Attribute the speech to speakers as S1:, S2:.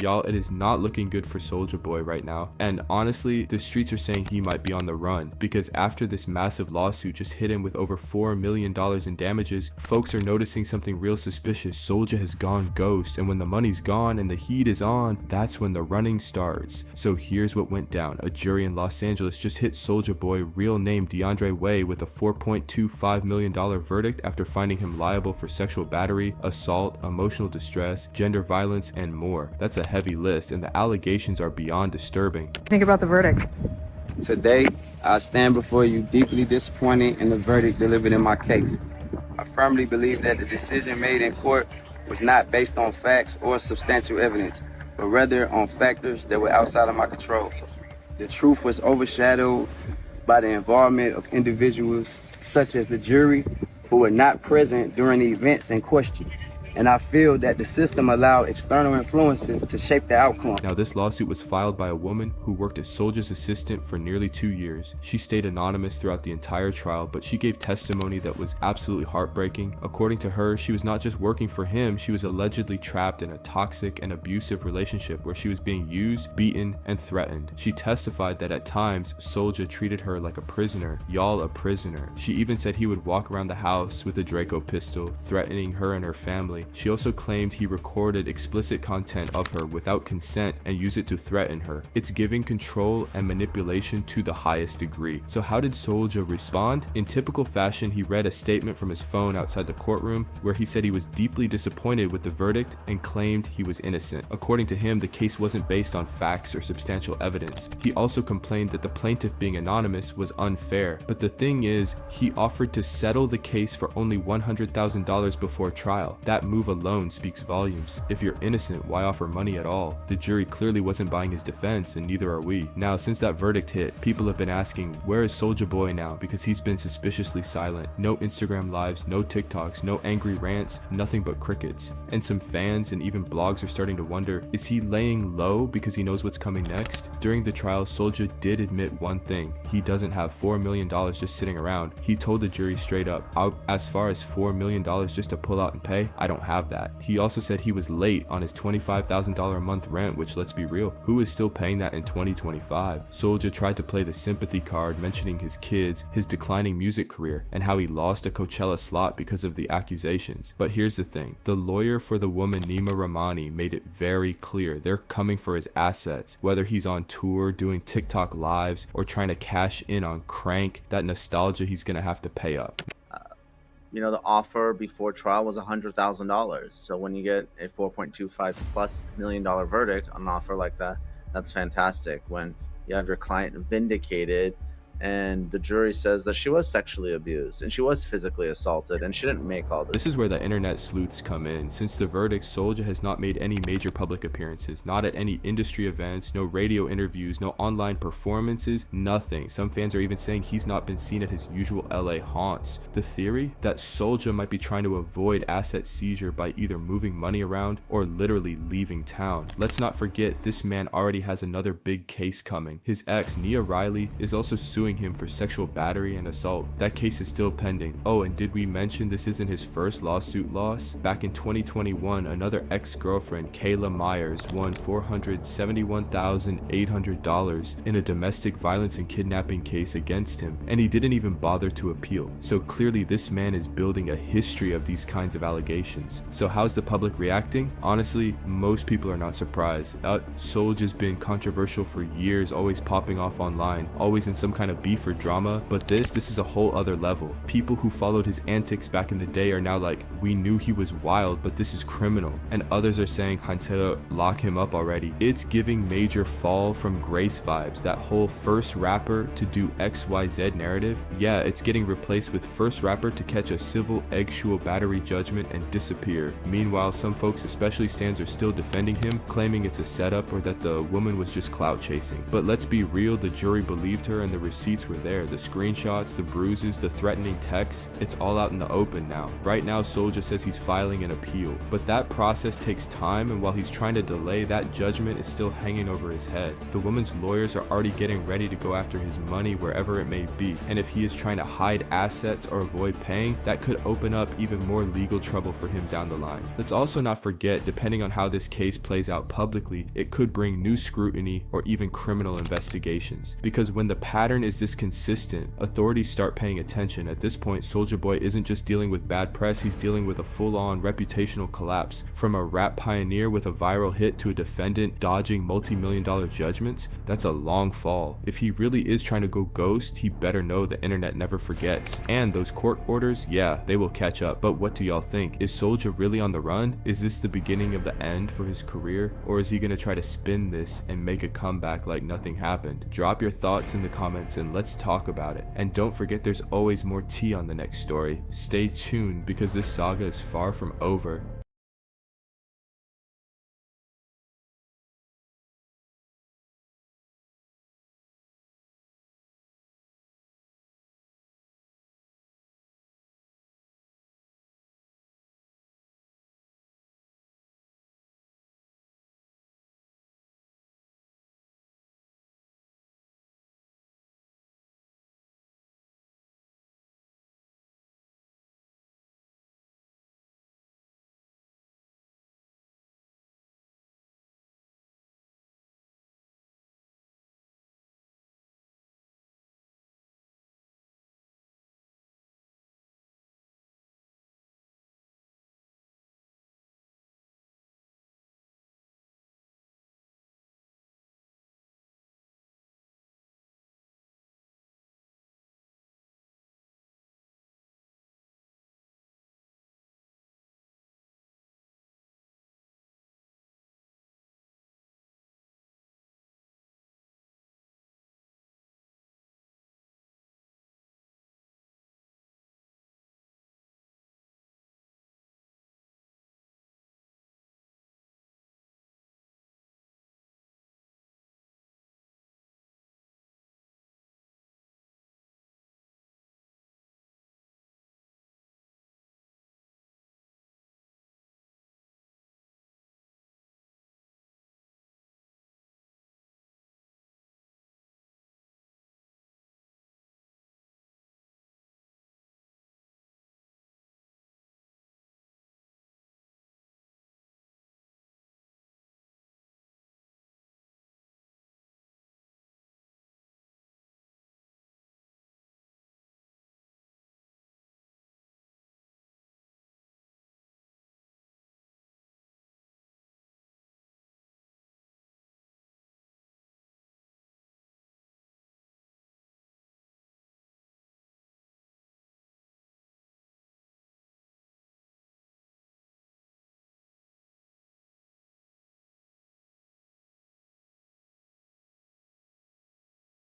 S1: Y'all, it is not looking good for Soulja Boy right now. And honestly, the streets are saying he might be on the run, because after this massive lawsuit just hit him with over $4 million in damages, folks are noticing something real suspicious. Soulja has gone ghost, and when the money's gone and the heat is on, that's when the running starts. So here's what went down. A jury in Los Angeles just hit Soulja Boy, real name DeAndre Way, with a $4.25 million verdict after finding him liable for sexual battery, assault, emotional distress, gender violence, and more. That's a heavy list, and the allegations are beyond disturbing.
S2: Think about the verdict.
S3: Today, I stand before you deeply disappointed in the verdict delivered in my case. I firmly believe that the decision made in court was not based on facts or substantial evidence, but rather on factors that were outside of my control. The truth was overshadowed by the involvement of individuals such as the jury who were not present during the events in question. And I feel that the system allowed external influences to shape the outcome.
S1: Now, this lawsuit was filed by a woman who worked as Soulja's assistant for nearly 2 years. She stayed anonymous throughout the entire trial, but she gave testimony that was absolutely heartbreaking. According to her, she was not just working for him, she was allegedly trapped in a toxic and abusive relationship where she was being used, beaten, and threatened. She testified that at times, Soulja treated her like a prisoner. Y'all, a prisoner. She even said he would walk around the house with a Draco pistol, threatening her and her family. She also claimed he recorded explicit content of her without consent and used it to threaten her. It's giving control and manipulation to the highest degree. So how did Soulja respond? In typical fashion, he read a statement from his phone outside the courtroom where he said he was deeply disappointed with the verdict and claimed he was innocent. According to him, the case wasn't based on facts or substantial evidence. He also complained that the plaintiff being anonymous was unfair. But the thing is, he offered to settle the case for only $100,000 before trial. That move alone speaks volumes. If you're innocent, why offer money at all? The jury clearly wasn't buying his defense, and neither are we. Now, since that verdict hit, people have been asking, where is Soulja Boy now? Because he's been suspiciously silent. No Instagram lives, no TikToks, no angry rants, nothing but crickets. And some fans and even blogs are starting to wonder, is he laying low because he knows what's coming next? During the trial, Soulja did admit one thing. He doesn't have $4 million just sitting around. He told the jury straight up, as far as $4 million just to pull out and pay, I don't have that. He also said he was late on his $25,000 a month rent, which, let's be real, who is still paying that in 2025? Soulja tried to play the sympathy card, mentioning his kids, his declining music career, and how he lost a Coachella slot because of the accusations. But here's the thing, the lawyer for the woman Nima Rahmani made it very clear they're coming for his assets, whether he's on tour, doing TikTok lives, or trying to cash in on Crank, that nostalgia he's gonna have to pay up.
S4: You know, the offer before trial was $100,000. So when you get a $4.25+ million verdict on an offer like that, that's fantastic. When you have your client vindicated and the jury says that she was sexually abused and she was physically assaulted and she didn't make all this.
S1: This is where the internet sleuths come in. Since the verdict, Soulja has not made any major public appearances, not at any industry events, no radio interviews, no online performances, nothing. Some fans are even saying he's not been seen at his usual LA haunts. The theory that Soulja might be trying to avoid asset seizure by either moving money around or literally leaving town. Let's not forget, this man already has another big case coming. His ex, Nia Riley, is also suing him for sexual battery and assault. That case is still pending. Oh, and did we mention this isn't his first lawsuit loss? Back in 2021, another ex-girlfriend, Kayla Myers, won $471,800 in a domestic violence and kidnapping case against him, and he didn't even bother to appeal. So clearly this man is building a history of these kinds of allegations. So how's the public reacting? Honestly, most people are not surprised. Soulja's been controversial for years, always popping off online, always in some kind of beef or drama, but this is a whole other level. People who followed his antics back in the day are now like, we knew he was wild, but this is criminal. And others are saying, Hansela, lock him up already. It's giving major Fall from Grace vibes. That whole first rapper to do XYZ narrative, yeah, it's getting replaced with first rapper to catch a civil sexual battery judgment and disappear. Meanwhile, some folks, especially stans, are still defending him, claiming it's a setup or that the woman was just clout chasing. But let's be real, the jury believed her and the receipts receipts were there, the screenshots, the bruises, the threatening texts. It's all out in the open now. Right now, Soulja says he's filing an appeal, but that process takes time, and while he's trying to delay, that judgment is still hanging over his head. The woman's lawyers are already getting ready to go after his money wherever it may be, and if he is trying to hide assets or avoid paying, that could open up even more legal trouble for him down the line. Let's also not forget, depending on how this case plays out publicly, it could bring new scrutiny or even criminal investigations. Because when the pattern is this consistent, authorities start paying attention. At this point, Soulja Boy isn't just dealing with bad press, he's dealing with a full-on reputational collapse. From a rap pioneer with a viral hit to a defendant dodging multi-million-dollar judgments, that's a long fall. If he really is trying to go ghost, he better know the internet never forgets. And those court orders, yeah, they will catch up. But what do y'all think? Is Soulja really on the run? Is this the beginning of the end for his career? Or is he gonna try to spin this and make a comeback like nothing happened? Drop your thoughts in the comments and let's talk about it. And don't forget, there's always more tea on the next story. Stay tuned because this saga is far from over.